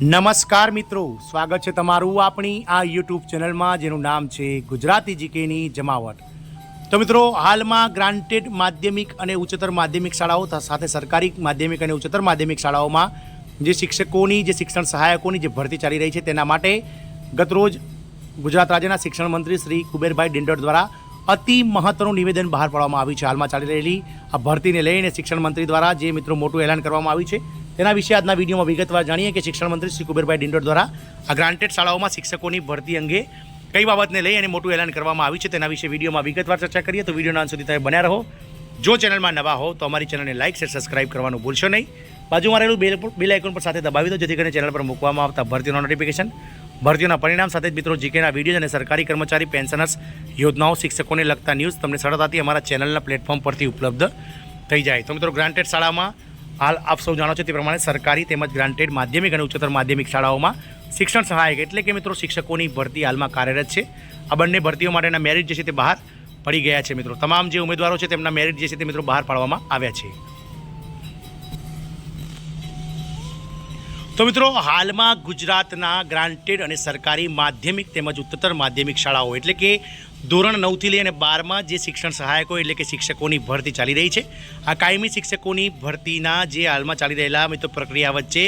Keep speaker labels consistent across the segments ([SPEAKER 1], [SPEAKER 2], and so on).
[SPEAKER 1] નમસ્કાર મિત્રો, સ્વાગત છે તમારું આપણી આ યુટ્યુબ ચેનલમાં જેનું નામ છે ગુજરાતી જીકેની જમાવટ। તો મિત્રો, હાલમાં ગ્રાન્ટેડ માધ્યમિક અને ઉચ્ચતર માધ્યમિક શાળાઓ સાથે સરકારી માધ્યમિક અને ઉચ્ચતર માધ્યમિક શાળાઓમાં જે શિક્ષકોની જે શિક્ષણ સહાયકોની જે ભરતી ચાલી રહી છે તેના માટે ગતરોજ ગુજરાત રાજ્યના શિક્ષણ મંત્રી શ્રી કુબેરભાઈ ડિંડોર દ્વારા અતિ મહત્વનું નિવેદન બહાર પાડવામાં આવ્યું છે। હાલમાં ચાલી રહેલી આ ભરતીને લઈને શિક્ષણ મંત્રી દ્વારા જે મિત્રો મોટું એલાન કરવામાં આવ્યું છે તેના વિશે આજના વિડીયોમાં વિગતવાર જાણીએ કે શિક્ષણ મંત્રી શ્રી કુબેરભાઈ ડિંડોર દ્વારા આ ગ્રાન્ટેડ શાળાઓમાં શિક્ષકોની ભરતી અંગે કઈ બાબતને લઈ અને મોટું એલાન કરવામાં આવ્યું છે તેના વિશે વિડીયોમાં વિગતવાર ચર્ચા કરીએ। તો વિડીયોના અંત સુધી તમે બન્યા રહો। જો ચેનલમાં નવા હો તો અમારી ચેનલને લાઇક શેર સબસ્ક્રાઇબ કરવાનું ભૂલશો નહીં। બાજુમાં રહેલું બેલ આઇકોન પર સાથે દબાવી દો જેથી કરીને ચેનલ પર મૂકવામાં આવતા ભરતીઓના નોટિફિકેશન, ભરતીઓના પરિણામ સાથે જ મિત્રો જીકેના વિડીયો અને સરકારી કર્મચારી પેન્શનર્સ યોજનાઓ શિક્ષકોને લગતા ન્યૂઝ તમને સરળતાથી અમારા ચેનલના પ્લેટફોર્મ પરથી ઉપલબ્ધ થઈ જાય। તો મિત્રો, ગ્રાન્ટેડ શાળામાં હાલ આપ સૌ જાણો છો તે પ્રમાણે સરકારી તેમજ ગ્રાન્ટેડ માધ્યમિક અને ઉચ્ચતર માધ્યમિક શાળાઓમાં શિક્ષણ સહાયક એટલે કે મિત્રો શિક્ષકોની ભરતી હાલમાં કાર્યરત છે। આ બંને ભરતીઓ માટેના મેરિટ જે છે તે બહાર પડી ગયા છે। મિત્રો, તમામ જે ઉમેદવારો છે તેમના મેરિટ જે છે તે મિત્રો બહાર પાડવામાં આવ્યા છે। તો મિત્રો, હાલમાં ગુજરાતના ગ્રાન્ટેડ અને સરકારી માધ્યમિક તેમજ ઉચ્ચતર માધ્યમિક શાળાઓ એટલે કે ધોરણ 9થી લઈને 12માં જે શિક્ષણ સહાયકો એટલે કે શિક્ષકોની ભરતી ચાલી રહી છે। આ કાયમી શિક્ષકોની ભરતીના જે હાલમાં ચાલી રહેલા મિત્રો પ્રક્રિયા વચ્ચે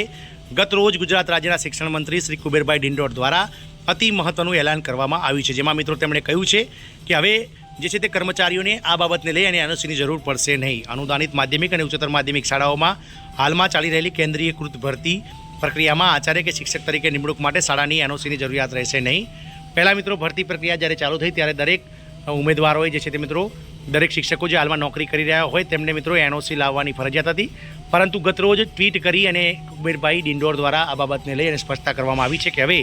[SPEAKER 1] ગતરોજ ગુજરાત રાજ્યના શિક્ષણ મંત્રી શ્રી કુબેરભાઈ ડિંડોર દ્વારા અતિ મહત્વનું એલાન કરવામાં આવ્યું છે, જેમાં મિત્રો તેમણે કહ્યું છે કે હવે જે છે તે કર્મચારીઓને આ બાબતને લઈ અને એનઓસીની જરૂર પડશે નહીં। અનુદાનિત માધ્યમિક અને ઉચ્ચતર માધ્યમિક શાળાઓમાં હાલમાં ચાલી રહેલી કેન્દ્રીયકૃત ભરતી પ્રક્રિયામાં આચાર્ય કે શિક્ષક તરીકે નિમણૂક માટે શાળાની એનઓસીની જરૂરિયાત રહેશે નહીં। પહેલાં મિત્રો ભરતી પ્રક્રિયા જ્યારે ચાલુ થઈ ત્યારે દરેક ઉમેદવારોએ જે છે તે મિત્રો દરેક શિક્ષકો જે હાલમાં નોકરી કરી રહ્યા હોય તેમને મિત્રો એનઓસી લાવવાની ફરજિયાત હતી, પરંતુ ગતરોજ ટ્વીટ કરી અને કુબેરભાઈ ડિંડોર દ્વારા આ બાબતને લઈ અને સ્પષ્ટતા કરવામાં આવી છે કે હવે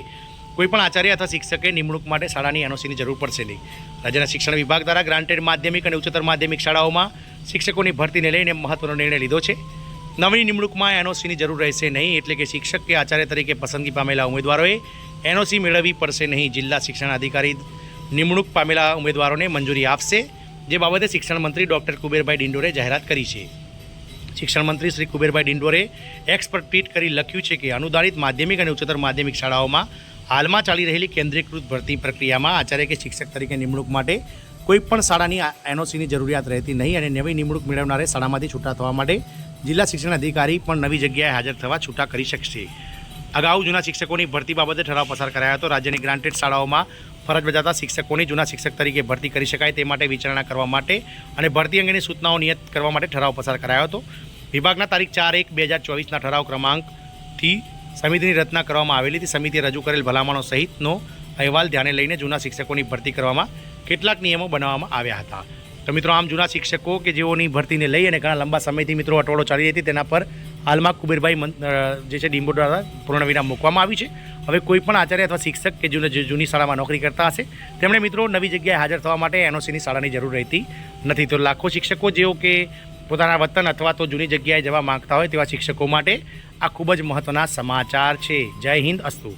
[SPEAKER 1] કોઈપણ આચાર્ય અથવા શિક્ષકે નિમણૂક માટે શાળાની એનઓસીની જરૂર પડશે નહીં। રાજ્યના શિક્ષણ વિભાગ દ્વારા ગ્રાન્ટેડ માધ્યમિક અને ઉચ્ચતર માધ્યમિક શાળાઓમાં શિક્ષકોની ભરતીને લઈને મહત્વનો નિર્ણય લીધો છે। નવી નિમણૂકમાં એનઓસીની જરૂર રહેશે નહીં, એટલે કે શિક્ષક કે આચાર્ય તરીકે પસંદગી પામેલા ઉમેદવારોએ એનઓસી મેળવવી પડશે નહીં। જિલ્લા શિક્ષણ અધિકારી નિમણૂક પામેલા ઉમેદવારોને મંજૂરી આપશે, જે બાબતે શિક્ષણ મંત્રી ડૉક્ટર કુબેરભાઈ ડિંડોરે જાહેરાત કરી છે। શિક્ષણ મંત્રી શ્રી કુબેરભાઈ ડિંડોરે એક્સ પર ટ્વીટ કરી લખ્યું છે કે અનુદાનિત માધ્યમિક અને ઉચ્ચતર માધ્યમિક શાળાઓમાં હાલમાં ચાલી રહેલી કેન્દ્રીયકૃત ભરતી પ્રક્રિયામાં આચાર્ય કે શિક્ષક તરીકે નિમણૂક માટે કોઈપણ શાળાની એનઓસીની જરૂરિયાત રહેતી નહીં અને નવી નિમણૂક મેળવનારે શાળામાંથી છૂટા થવા માટે જિલ્લા શિક્ષણ અધિકારી પણ નવી જગ્યાએ હાજર થવા છૂટા કરી શકશે। અગાઉ જૂના શિક્ષકોની ભરતી બાબતે ઠરાવ પસાર કરાયો હતો। રાજ્યની ગ્રાન્ટેડ શાળાઓમાં ફરજ બજાવતા શિક્ષકોની જૂના શિક્ષક તરીકે ભરતી કરી શકાય તે માટે વિચારણા કરવા માટે અને ભરતી અંગેની સૂચનાઓ નિયત કરવા માટે ઠરાવ પસાર કરાયો હતો। વિભાગના તારીખ 4/1/2024ના ઠરાવ ક્રમાંકથી સમિતિની રચના કરવામાં આવેલી હતી। સમિતિએ રજૂ કરેલ ભલામણો સહિતનો અહેવાલ ધ્યાને લઈને જૂના શિક્ષકોની ભરતી કરવામાં કેટલાક નિયમો બનાવવામાં આવ્યા હતા। તો મિત્રો, આમ જૂના શિક્ષકો કે જેઓની ભરતીને લઈ અને ઘણા લંબા સમયથી મિત્રો અટવાળો ચાલી રહી હતી તેના પર હાલમાં કુબેરભાઈ જે છે ડિંડોર દ્વારા પૂર્ણવિરામ મૂકવામાં આવી છે। હવે કોઈપણ આચાર્ય અથવા શિક્ષક કે જૂની શાળામાં નોકરી કરતા હશે તેમણે મિત્રો નવી જગ્યાએ હાજર થવા માટે એનઓસીની શાળાની જરૂર રહેતી નથી। તો લાખો શિક્ષકો જેઓ કે પોતાના વતન અથવા તો જૂની જગ્યાએ જવા માંગતા હોય તેવા શિક્ષકો માટે આ ખૂબ જ મહત્ત્વના સમાચાર છે। જય હિન્દ, અસ્તુ।